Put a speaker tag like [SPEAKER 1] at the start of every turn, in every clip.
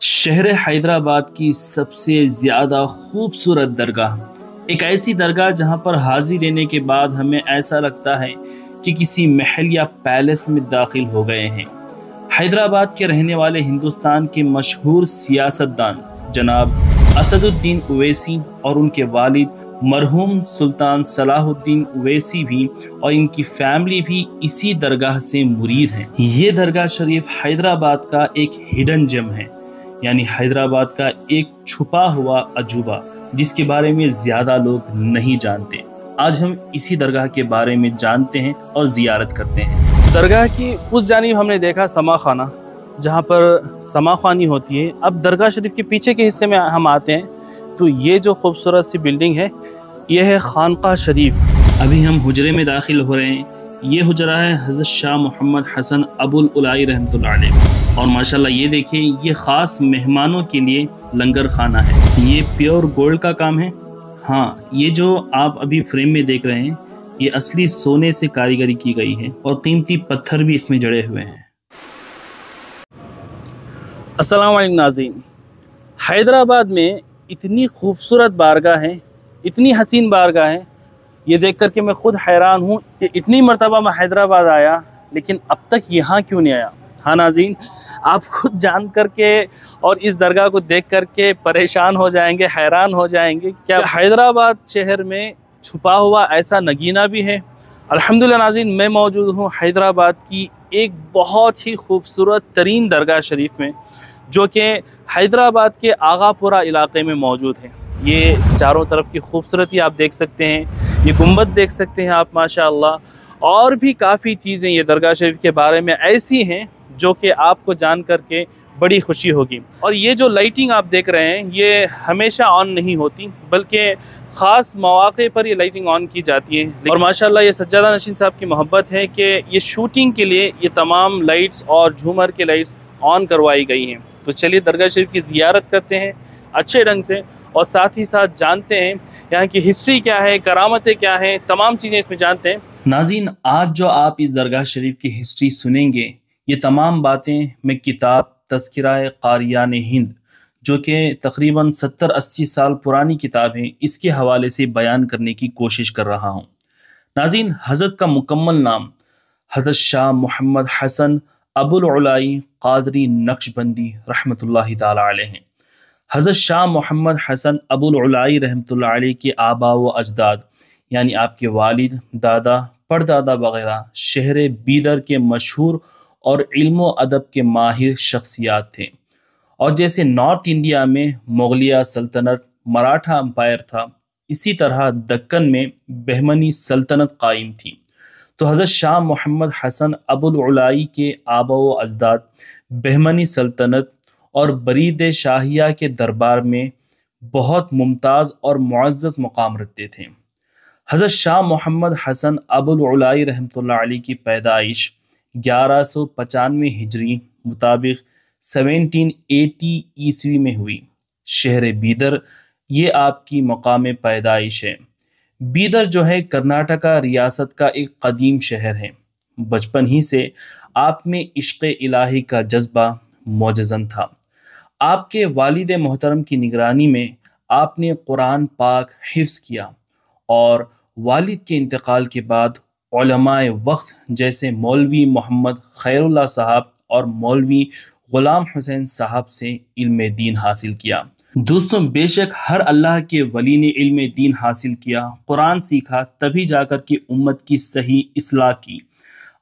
[SPEAKER 1] शहर हैदराबाद की सबसे ज़्यादा खूबसूरत दरगाह, एक ऐसी दरगाह जहां पर हाजिरी देने के बाद हमें ऐसा लगता है कि किसी महल या पैलेस में दाखिल हो गए हैं। हैदराबाद के रहने वाले हिंदुस्तान के मशहूर सियासतदान जनाब असदुद्दीन ओवैसी और उनके वालिद मरहूम सुल्तान सलाहुद्दीन ओवैसी भी और इनकी फैमिली भी इसी दरगाह से मुरीद हैं। ये दरगाह शरीफ हैदराबाद का एक हिडन जेम है, यानी हैदराबाद का एक छुपा हुआ अजूबा जिसके बारे में ज्यादा लोग नहीं जानते। आज हम इसी दरगाह के बारे में जानते हैं और जियारत करते हैं।
[SPEAKER 2] दरगाह की उस जानिब हमने देखा समा खाना, जहाँ पर समा खानी होती है। अब दरगाह शरीफ के पीछे के हिस्से में हम आते हैं तो ये जो खूबसूरत सी बिल्डिंग है ये है खानका शरीफ।
[SPEAKER 1] अभी हम हुजरे में दाखिल हो रहे हैं। ये हुजरा है हज़रत शाह मोहम्मद हसन अबुल उलाई रहमतुल्लाह अलैह। और माशाल्लाह ये देखिए, ये ख़ास मेहमानों के लिए लंगर खाना है। ये प्योर गोल्ड का काम है। हाँ, ये जो आप अभी फ्रेम में देख रहे हैं ये असली सोने से कारीगरी की गई है और कीमती पत्थर भी इसमें जड़े हुए हैं।
[SPEAKER 2] अस्सलाम वालेकुम नाज़रीन, हैदराबाद में इतनी खूबसूरत बारगाह है, इतनी हसीन बारगाह है, ये देख कर के मैं खुद हैरान हूँ कि इतनी मरतबा मैं हैदराबाद आया लेकिन अब तक यहाँ क्यों नहीं आया। हाँ नाज़रीन, आप खुद जान कर के और इस दरगाह को देख कर के परेशान हो जाएंगे, हैरान हो जाएंगे। क्या हैदराबाद शहर में छुपा हुआ ऐसा नगीना भी है। अल्हम्दुलिल्लाह नाज़रीन, मैं मौजूद हूँ हैदराबाद की एक बहुत ही खूबसूरत तरीन दरगाह शरीफ में, जो कि हैदराबाद के आगापुरा इलाके में मौजूद है। ये चारों तरफ की खूबसूरती आप देख सकते हैं, ये गुंबद देख सकते हैं आप माशाअल्लाह। और भी काफ़ी चीज़ें ये दरगाह शरीफ के बारे में ऐसी हैं जो कि आपको जान कर के बड़ी खुशी होगी। और ये जो लाइटिंग आप देख रहे हैं ये हमेशा ऑन नहीं होती, बल्कि ख़ास मौक़े पर ये लाइटिंग ऑन की जाती है। और माशाअल्लाह ये सज्जादा नशीन साहब की मोहब्बत है कि ये शूटिंग के लिए ये तमाम लाइट्स और झूमर के लाइट्स ऑन करवाई गई हैं। तो चलिए दरगाह शरीफ की ज़ियारत करते हैं अच्छे ढंग से और साथ ही साथ जानते हैं यहाँ की हिस्ट्री क्या है, करामतें क्या हैं, तमाम चीज़ें इसमें जानते हैं।
[SPEAKER 1] नाज़रीन, आज जो आप इस दरगाह शरीफ की हिस्ट्री सुनेंगे ये तमाम बातें मैं किताब तज़किरा-ए क़ारियान हिंद, जो कि तकरीबन 70-80 साल पुरानी किताब है, इसके हवाले से बयान करने की कोशिश कर रहा हूँ। नाज़रीन, हज़रत का मुकम्मल नाम हज़रत शाह मोहम्मद हसन अबुल उलाई क़ादरी नक्शबंदी रहमतुल्लाहि ताला अलैह हैं। हज़रत शाह मोहम्मद हसन अबुल उलाई रहमतुल्लाह अलैह के आबा व अजदाद यानी आपके वालिद, दादा, परदादा वगैरह शहर बीदर के मशहूर और इल्म अदब के माहिर शख्सियात थे। और जैसे नॉर्थ इंडिया में मुगलिया सल्तनत, मराठा अम्पायर था, इसी तरह दक्कन में बहमनी सल्तनत कायम थी। तो हज़रत शाह मोहम्मद हसन अबुल उलाई के आबा व अजदाद बहमनी सल्तनत और बरीद शाहिया के दरबार में बहुत मुमताज़ और मुअज़्ज़ज़ मुकाम रखते थे। हज़रत शाह मोहम्मद हसन अबुल उलाई रहमतुल्लाह अलैह की पैदाइश 1195 हिजरी मुताबिक 1780 ईस्वी में हुई। शहर बीदर ये आपकी मकाम पैदाइश है। बीदर जो है कर्नाटका रियासत का एक कदीम शहर है। बचपन ही से आप में इश्क़ इलाही का जज्बा मौजज़न था। आपके वालिद मोहतरम की निगरानी में आपने कुरान पाक हिफ्ज़ किया और वालिद के इंतकाल के बाद उलमाए वक्त जैसे मौलवी मोहम्मद खैरुल्लाह साहब और मौलवी ग़ुलाम हुसैन साहब से इल्म दीन हासिल किया। दोस्तों, बेशक हर अल्लाह के वली ने इल्म दीन हासिल किया, कुरान सीखा, तभी जाकर के उम्मत की सही इस्लाह की।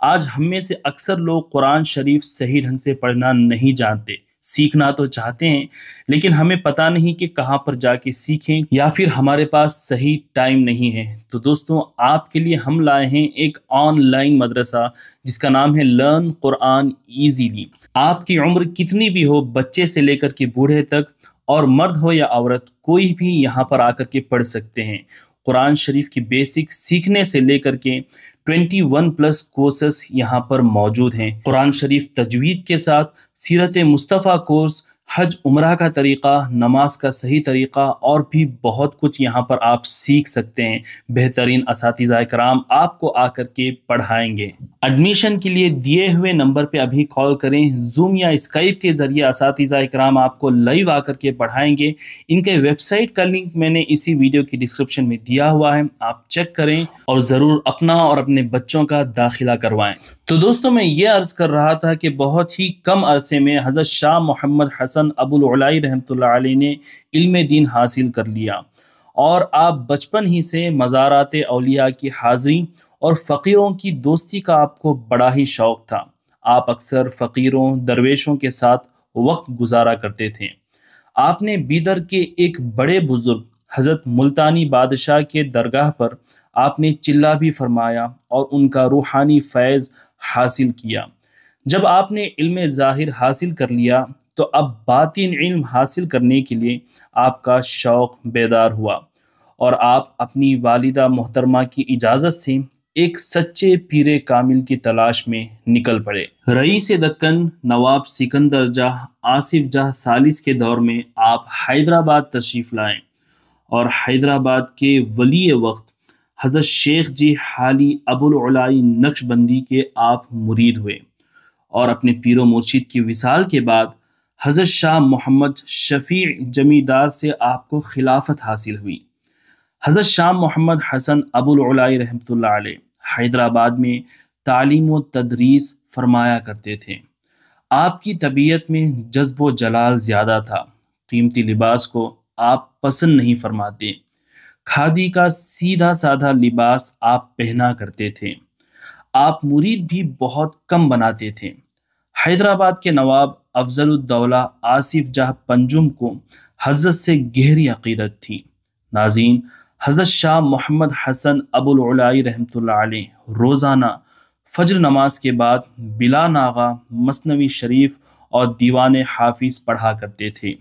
[SPEAKER 1] आज हम में से अक्सर लोग कुरान शरीफ सही ढंग से पढ़ना नहीं जानते। सीखना तो चाहते हैं लेकिन हमें पता नहीं कि कहाँ पर जाके सीखें या फिर हमारे पास सही टाइम नहीं है। तो दोस्तों, आपके लिए हम लाए हैं एक ऑनलाइन मदरसा जिसका नाम है लर्न कुरान ईजीली। आपकी उम्र कितनी भी हो, बच्चे से लेकर के बूढ़े तक, और मर्द हो या औरत, कोई भी यहाँ पर आकर के पढ़ सकते हैं। कुरान शरीफ की बेसिक सीखने से लेकर के 21+ कोर्सेस यहाँ पर मौजूद हैं। कुरान शरीफ तजवीद के साथ सीरत मुस्तफ़ा कोर्स, حج عمرہ کا طریقہ، نماز کا صحیح طریقہ اور بھی بہت کچھ یہاں پر آپ سیکھ سکتے ہیں۔ بہترین اساتذہ کرام آپ کو آ کر کے پڑھائیں گے۔ ایڈمیشن کے لیے دیے ہوئے نمبر پہ ابھی کال کریں۔ زوم یا اسکائپ کے ذریعے اساتذہ کرام آپ کو لائیو آ کر کے پڑھائیں گے۔ ان کے ویب سائٹ کا لنک میں نے اسی ویڈیو کی ڈسکرپشن میں دیا ہوا ہے، آپ چیک کریں اور ضرور اپنا اور اپنے بچوں کا داخلہ کروائیں۔ تو دوستوں میں یہ عرض کر رہا تھا کہ بہت ہی کم عرصے میں حضرت شاہ محمد حسن ابو العلائی رحمۃ اللہ علیہ نے علم دین حاصل کر لیا، اور آپ بچپن ہی سے مزارات اولیاء کی حاضری اور فقیروں کی دوستی کا آپ کو بڑا ہی شوق تھا۔ آپ اکثر فقیروں درویشوں کے ساتھ وقت گزارا کرتے تھے۔ آپ نے بیدر کے ایک بڑے بزرگ حضرت ملتانی بادشاہ کے درگاہ پر آپ نے چلہ بھی فرمایا اور ان کا روحانی فیض حاصل کیا۔ جب آپ نے علم ظاہر حاصل کر لیا تو اب باطن علم حاصل کرنے کے لیے آپ کا شوق بیدار ہوا، اور آپ اپنی والدہ محترمہ کی اجازت سے ایک سچے پیر کامل کی تلاش میں نکل پڑے۔ رئیس دکن نواب سکندر جاہ آصف جاہ ثالث کے دور میں آپ حیدرآباد تشریف لائیں، اور حیدرآباد کے ولی وقت حضرت شیخ جی حالی ابو العلائی نقش بندی کے آپ مرید ہوئے، اور اپنے پیر و مرشد کی وصال کے بعد حضرت شاہ محمد شفیع جمیدار سے آپ کو خلافت حاصل ہوئی۔ حضرت شاہ محمد حسن ابو العلائی رحمۃ اللہ علیہ حیدرآباد میں تعلیم و تدریس فرمایا کرتے تھے۔ آپ کی طبیعت میں جذب و جلال زیادہ تھا۔ قیمتی لباس کو آپ پسند نہیں فرماتے۔ کھادی کا سیدھا سادہ لباس آپ پہنا کرتے تھے۔ آپ مرید بھی بہت کم بناتے تھے۔ حیدرآباد کے نواب افضل الدولہ آصف جاہ پنجم کو حضرت سے گہری عقیدت تھی۔ ناظرین، حضرت شاہ محمد حسن ابو العلائی رحمۃ اللہ علیہ روزانہ فجر نماز کے بعد بلا ناغہ مثنوی شریف اور دیوان حافظ پڑھا کرتے تھے،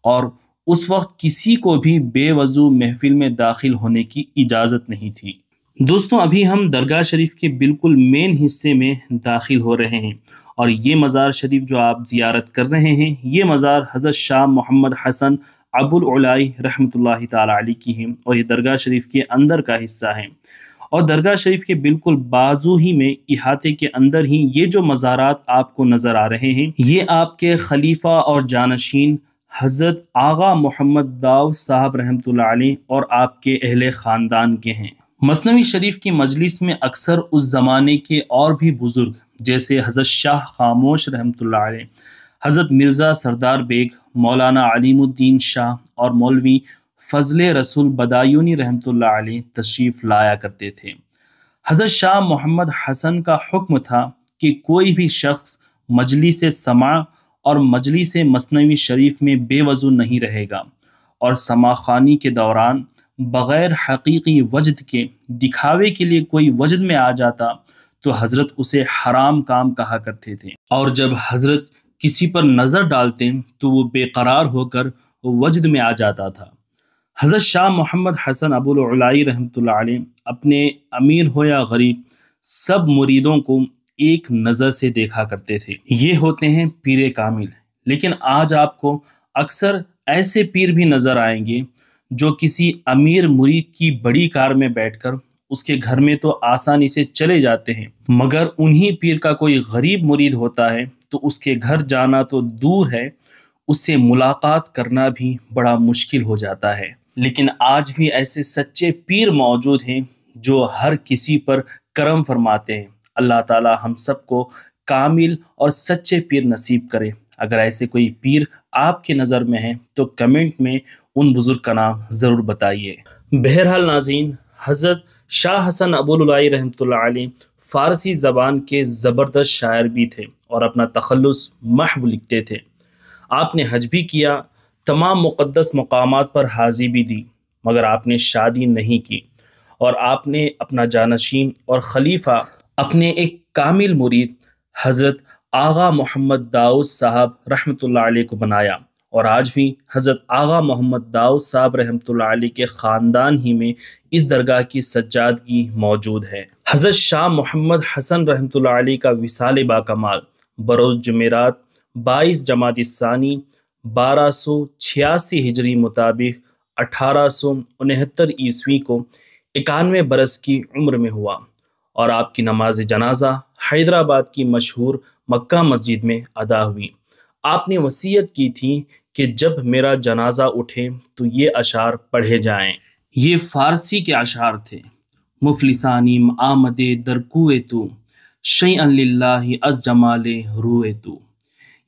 [SPEAKER 1] اور اس وقت کسی کو بھی بے وضو محفل میں داخل ہونے کی اجازت نہیں تھی۔ دوستوں، ابھی ہم درگاہ شریف کے بالکل مین حصے میں داخل ہو رہے ہیں، اور یہ مزار شریف جو آپ زیارت کر رہے ہیں، یہ مزار حضرت شاہ محمد حسن ابو العلائی رحمۃ اللہ تعالیٰ علیہ کی ہیں، اور یہ درگاہ شریف کے اندر کا حصہ ہے۔ اور درگاہ شریف کے بالکل بازو ہی میں احاطے کے اندر ہی یہ جو مزارات آپ کو نظر آ رہے ہیں، یہ آپ کے خلیفہ اور جانشین حضرت آغا محمد داؤد صاحب رحمۃ اللہ علیہ اور آپ کے اہل خاندان کے ہیں۔ مثنوی شریف کی مجلس میں اکثر اس زمانے کے اور بھی بزرگ جیسے حضرت شاہ خاموش رحمۃ اللہ علیہ، حضرت مرزا سردار بیگ، مولانا علیم الدین شاہ اور مولوی فضل رسول بدایونی رحمۃ اللہ علیہ تشریف لایا کرتے تھے۔ حضرت شاہ محمد حسن کا حکم تھا کہ کوئی بھی شخص مجلس سماع اور مجلس مثنوی شریف میں بے وضو نہیں رہے گا، اور سماع خوانی کے دوران بغیر حقیقی وجد کے دکھاوے کے لیے کوئی وجد میں آ جاتا تو حضرت اسے حرام کام کہا کرتے تھے، اور جب حضرت کسی پر نظر ڈالتے تو وہ بے قرار ہو کر وجد میں آ جاتا تھا۔ حضرت شاہ محمد حسن ابو العلائی رحمۃ اللہ علیہ اپنے امیر ہو یا غریب سب مریدوں کو ایک نظر سے دیکھا کرتے تھے۔ یہ ہوتے ہیں پیر کامل۔ لیکن آج آپ کو اکثر ایسے پیر بھی نظر آئیں گے جو کسی امیر مرید کی بڑی کار میں بیٹھ کر اس کے گھر میں تو آسانی سے چلے جاتے ہیں، مگر انہی پیر کا کوئی غریب مرید ہوتا ہے تو اس کے گھر جانا تو دور ہے، اس سے ملاقات کرنا بھی بڑا مشکل ہو جاتا ہے۔ لیکن آج بھی ایسے سچے پیر موجود ہیں جو ہر کسی پر کرم فرماتے ہیں۔ اللہ تعالی ہم سب کو کامل اور سچے پیر نصیب کرے۔ اگر ایسے کوئی پیر آپ کی نظر میں ہیں تو کمنٹ میں ان بزرگ کا نام ضرور بتائیے۔ بہرحال ناظرین، حضرت شاہ حسن ابو العلائی رحمۃ اللہ علیہ فارسی زبان کے زبردست شاعر بھی تھے اور اپنا تخلص محو لکھتے تھے۔ آپ نے حج بھی کیا، تمام مقدس مقامات پر حاضری بھی دی، مگر آپ نے شادی نہیں کی، اور آپ نے اپنا جانشین اور خلیفہ اپنے ایک کامل مرید حضرت آغا محمد داؤد صاحب رحمۃ اللہ علیہ کو بنایا، اور آج بھی حضرت آغا محمد داؤد صاحب رحمۃ اللہ علیہ کے خاندان ہی میں اس درگاہ کی سجادگی موجود ہے۔ حضرت شاہ محمد حسن رحمۃ اللہ علیہ کا وصال با کمال بروز جمعرات 22 جمادی الثانی 1286 हिजरी मुताबिक 1869 ईस्वी को 91 बरस की उम्र में हुआ और आपकी नमाज जनाजा हैदराबाद की मशहूर मक्का मस्जिद में अदा हुई। आपने वसीयत की थी कि जब मेरा जनाजा उठे तो ये अशार पढ़े जाएं। ये फ़ारसी के अशार थे। मुफलिसानी आमदे दरकुए तू शैअन लिल्लाहि अज़ जमाले रुए तू,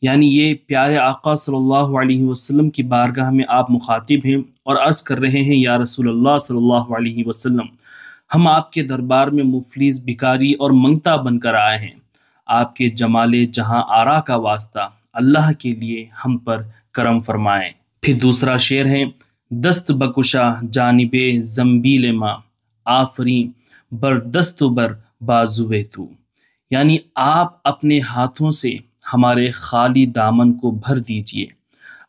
[SPEAKER 1] यानी ये प्यारे आका सल्लल्लाहु अलैहि वसल्लम की बारगाह में आप मुखातिब हैं और अर्ज़ कर रहे हैं, या रसूलल्लाह सल्लल्लाहु अलैहि वसल्लम, हम आपके दरबार में मुफलिस, भिखारी और मंगता बनकर आए हैं। आपके जमाले जहां आरा का वास्ता, अल्लाह के लिए हम पर करम फरमाएं। फिर दूसरा शेर है, दस्त बकुशा जानिबे जम्बील मा आफरी बर दस्त बर बाजुए तू, यानी आप अपने हाथों से हमारे खाली दामन को भर दीजिए,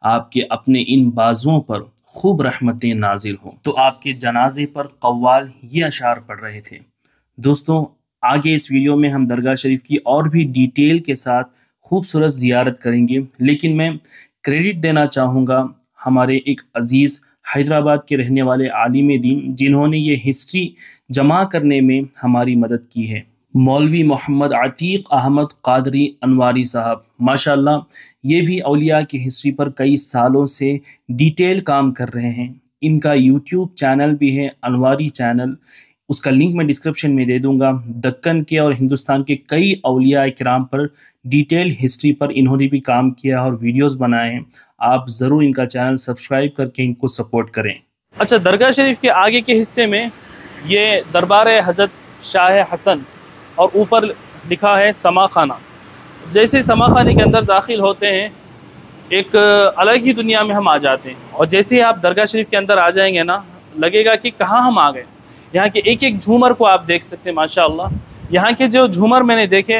[SPEAKER 1] आपके अपने इन बाजुओं पर खूब रहमतें नाजिल हो। तो आपके जनाजे पर कव्वाल ये अशार पढ़ रहे थे। दोस्तों, आगे इस वीडियो में हम दरगाह शरीफ की और भी डिटेल के साथ खूबसूरत ज़ियारत करेंगे, लेकिन मैं क्रेडिट देना चाहूँगा हमारे एक अज़ीज़ हैदराबाद के रहने वाले आलिम दीन, जिन्होंने ये हिस्ट्री जमा करने में हमारी मदद की है, मौलवी मोहम्मद अतीक अहमद कादरी अनवारी साहब। माशाल्लाह, ये भी औलिया की हिस्ट्री पर कई सालों से डिटेल काम कर रहे हैं। इनका यूट्यूब चैनल भी है, अनवारी चैनल, उसका लिंक मैं डिस्क्रिप्शन में दे दूंगा। दक्कन के और हिंदुस्तान के कई औलिया किराम पर डिटेल हिस्ट्री पर इन्होंने भी काम किया और वीडियोस बनाए हैं। आप ज़रूर इनका चैनल सब्सक्राइब करके इनको सपोर्ट करें।
[SPEAKER 2] अच्छा, दरगाह शरीफ के आगे के हिस्से में ये दरबार हज़रत शाह हसन और ऊपर लिखा है समा खाना। जैसे समा खाने के अंदर दाखिल होते हैं, एक अलग ही दुनिया में हम आ जाते हैं, और जैसे ही आप दरगाह शरीफ के अंदर आ जाएंगे ना, लगेगा कि कहाँ हम आ गए। यहाँ के एक एक झूमर को आप देख सकते हैं। माशाअल्लाह, यहाँ के जो झूमर मैंने देखे,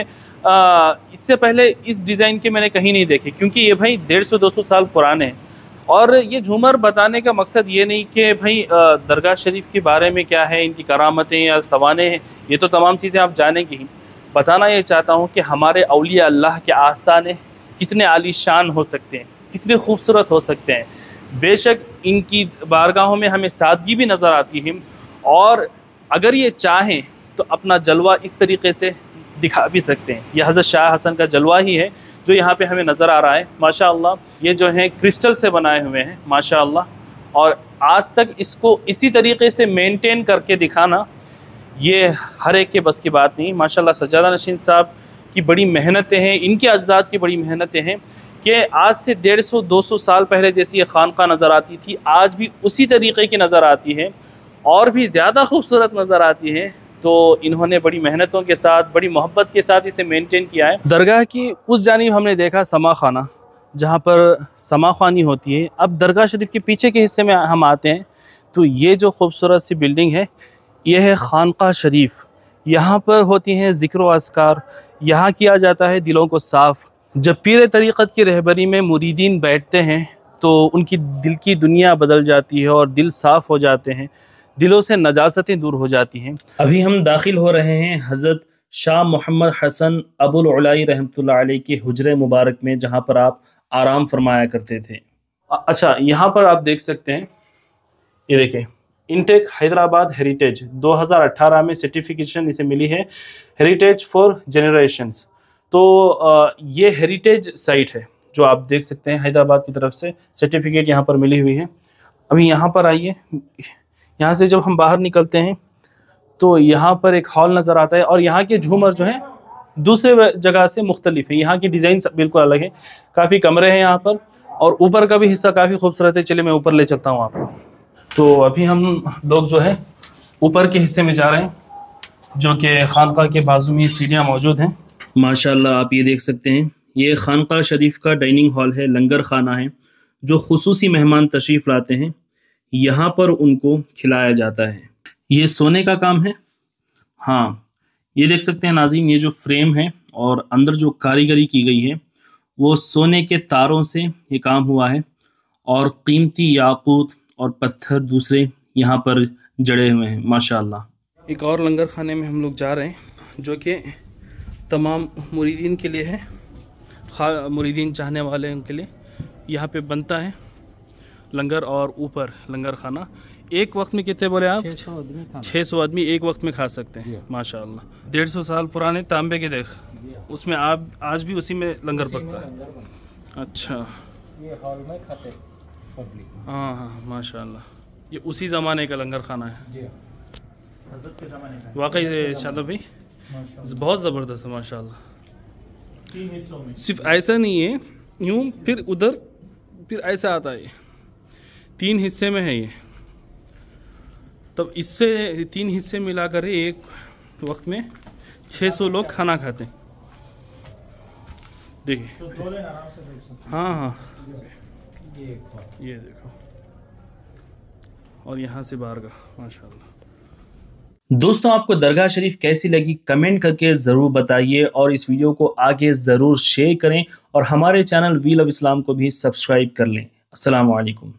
[SPEAKER 2] इससे पहले इस डिज़ाइन के मैंने कहीं नहीं देखे, क्योंकि ये भाई 150-200 साल पुराने हैं। और ये झूमर बताने का मकसद ये नहीं कि भाई दरगाह शरीफ के बारे में क्या है, इनकी करामतें या सवाने हैं, ये तो तमाम चीज़ें आप जानेंगे ही। बताना ये चाहता हूँ कि हमारे औलिया अल्लाह के आस्थाने कितने आलीशान हो सकते हैं, कितने खूबसूरत हो सकते हैं। बेशक इनकी बारगाहों में हमें सादगी भी नज़र आती है, और अगर ये चाहें तो अपना जलवा इस तरीके से दिखा भी सकते हैं। यह हज़रत शाह हसन का जलवा ही है जो यहाँ पे हमें नज़र आ रहा है। माशाअल्लाह, ये जो है क्रिस्टल से बनाए हुए हैं माशाअल्लाह, और आज तक इसको इसी तरीके से मेंटेन करके दिखाना ये हर एक के बस की बात नहीं। माशाअल्लाह, सज्जादा नशीन साहब की बड़ी मेहनतें हैं, इनके अजदाद की बड़ी मेहनतें हैं कि आज से 150-200 साल पहले जैसी ये खानका नज़र आती थी, आज भी उसी तरीके की नज़र आती है और भी ज़्यादा खूबसूरत नज़र आती है। तो इन्होंने बड़ी मेहनतों के साथ, बड़ी मोहब्बत के साथ इसे मेंटेन किया है। दरगाह की उस जानिब हमने देखा समा खाना, जहाँ पर समा ख़ानी होती है। अब दरगाह शरीफ के पीछे के हिस्से में हम आते हैं, तो ये जो खूबसूरत सी बिल्डिंग है, ये है खानका शरीफ। यहाँ पर होती हैं ज़िक्र व अस्कार, यहाँ किया जाता है दिलों को साफ़। जब पीर तरीक़त की रहबरी में मुरीदीन बैठते हैं तो उनकी दिल की दुनिया बदल जाती है और दिल साफ़ हो जाते हैं, दिलों से नजासतें दूर हो जाती हैं।
[SPEAKER 1] अभी हम दाखिल हो रहे हैं हज़रत शाह मोहम्मद हसन अबुल उलाई रहमतुल्लाह अलैह के हुजरे मुबारक में, जहाँ पर आप आराम फरमाया करते थे।
[SPEAKER 2] अच्छा, यहाँ पर आप देख सकते हैं, ये देखें, इंटेक हैदराबाद हेरिटेज 2018 में सर्टिफिकेशन इसे मिली है, हेरिटेज फॉर जनरेशंस। तो ये हेरिटेज साइट है जो आप देख सकते हैं, हैदराबाद की तरफ से सर्टिफिकेट यहाँ पर मिली हुई है। अभी यहाँ पर आइए, यहाँ से जब हम बाहर निकलते हैं तो यहाँ पर एक हॉल नज़र आता है, और यहाँ के झूमर जो हैं दूसरे जगह से मुख्तलिफ है। यहाँ की डिज़ाइन बिल्कुल अलग है, काफ़ी कमरे हैं यहाँ पर, और ऊपर का भी हिस्सा काफ़ी खूबसूरत है। चलिए मैं ऊपर ले चलता हूँ आपको। तो अभी हम लोग जो है ऊपर के हिस्से में जा रहे हैं, जो कि खानका के बाजू में सीढ़ियाँ मौजूद हैं।
[SPEAKER 1] माशाल्लाह, आप ये देख सकते हैं, ये खानका शरीफ का डाइनिंग हॉल है, लंगर खाना है। जो खुसूसी मेहमान तशरीफ़ लाते हैं, यहाँ पर उनको खिलाया जाता है। ये सोने का काम है। हाँ, ये देख सकते हैं नाज़रीन, ये जो फ्रेम है और अंदर जो कारीगरी की गई है वो सोने के तारों से ये काम हुआ है, और कीमती याकूत और पत्थर दूसरे यहाँ पर जड़े हुए हैं। माशाअल्लाह।
[SPEAKER 2] एक और लंगर खाने में हम लोग जा रहे हैं, जो कि तमाम मुरीदीन के लिए है, मुरीदीन चाहने वाले उनके लिए। यहाँ पे बनता है लंगर, और ऊपर लंगर खाना। एक वक्त में कितने बोले आप? 600 आदमी एक वक्त में खा सकते हैं। माशाअल्लाह। 150 साल पुराने तांबे के देख, उसमें आप आज भी उसी में लंगर पकता है। अच्छा,
[SPEAKER 3] ये हॉल में खाते पब्लिक।
[SPEAKER 2] हाँ हाँ माशाअल्लाह, ये उसी ज़माने का लंगर खाना है।
[SPEAKER 3] जी हज़रत के ज़माने का।
[SPEAKER 2] वाकई शादाब भाई बहुत ज़बरदस्त है माशाअल्लाह।
[SPEAKER 3] 3 हिस्सों में।
[SPEAKER 2] सिर्फ ऐसा नहीं है यूँ फिर उधर फिर ऐसा आता है, 3 हिस्से में है ये। तब इससे 3 हिस्से मिलाकर एक वक्त में 600 लोग खाना खाते हैं। देखिए
[SPEAKER 3] तो 2 लेन आराम से देख सकते
[SPEAKER 2] हाँ हाँ,
[SPEAKER 3] हैं। ये एक हॉल।
[SPEAKER 2] ये देखो, और यहाँ से बाहर का माशाअल्लाह।
[SPEAKER 1] दोस्तों, आपको दरगाह शरीफ कैसी लगी कमेंट करके ज़रूर बताइए, और इस वीडियो को आगे ज़रूर शेयर करें, और हमारे चैनल व्हील ऑफ इस्लाम को भी सब्सक्राइब कर लें। अस्सलाम वालेकुम।